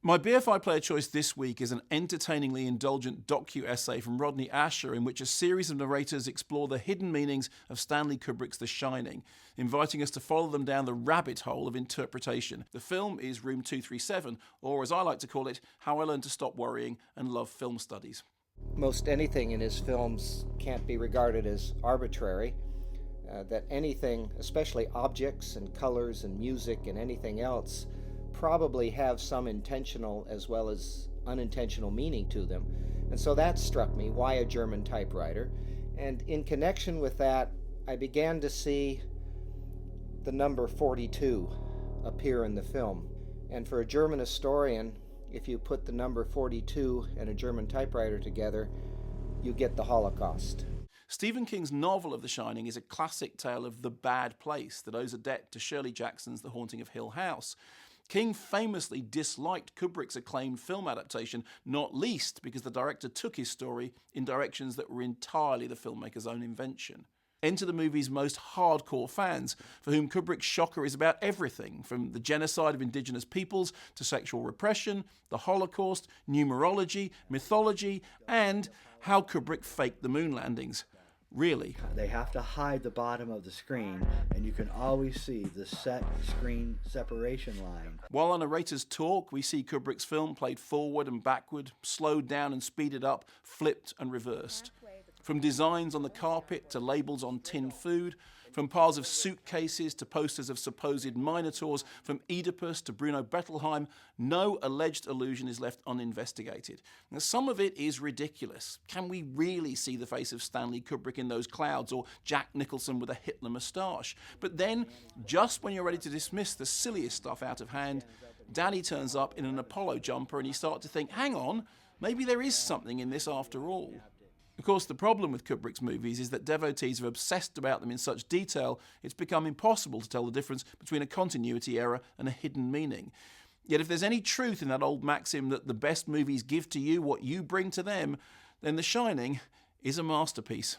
My BFI player choice this week is an entertainingly indulgent docu-essay from Rodney Asher in which a series of narrators explore the hidden meanings of Stanley Kubrick's The Shining, inviting us to follow them down the rabbit hole of interpretation. The film is Room 237, or as I like to call it, How I Learned to Stop Worrying and Love Film Studies. Most anything in his films can't be regarded as arbitrary. That anything, especially objects and colors and music and anything else, probably have some intentional as well as unintentional meaning to them. And so that struck me, why a German typewriter? And in connection with that, I began to see the number 42 appear in the film. And for a German historian, if you put the number 42 and a German typewriter together, you get the Holocaust. Stephen King's novel of The Shining is a classic tale of the bad place that owes a debt to Shirley Jackson's The Haunting of Hill House. King famously disliked Kubrick's acclaimed film adaptation, not least because the director took his story in directions that were entirely the filmmaker's own invention. Enter the movie's most hardcore fans, for whom Kubrick's shocker is about everything, from the genocide of indigenous peoples to sexual repression, the Holocaust, numerology, mythology, and how Kubrick faked the moon landings. Really. They have to hide the bottom of the screen, and you can always see the set screen separation line. While our narrators talk, we see Kubrick's film played forward and backward, slowed down and speeded up, flipped and reversed. From designs on the carpet to labels on tinned food, from piles of suitcases to posters of supposed minotaurs, from Oedipus to Bruno Bettelheim, no alleged allusion is left uninvestigated. Now, some of it is ridiculous. Can we really see the face of Stanley Kubrick in those clouds, or Jack Nicholson with a Hitler moustache? But then, just when you're ready to dismiss the silliest stuff out of hand, Danny turns up in an Apollo jumper and you start to think, hang on, maybe there is something in this after all. Of course, the problem with Kubrick's movies is that devotees have obsessed about them in such detail, it's become impossible to tell the difference between a continuity error and a hidden meaning. Yet if there's any truth in that old maxim that the best movies give to you what you bring to them, then The Shining is a masterpiece.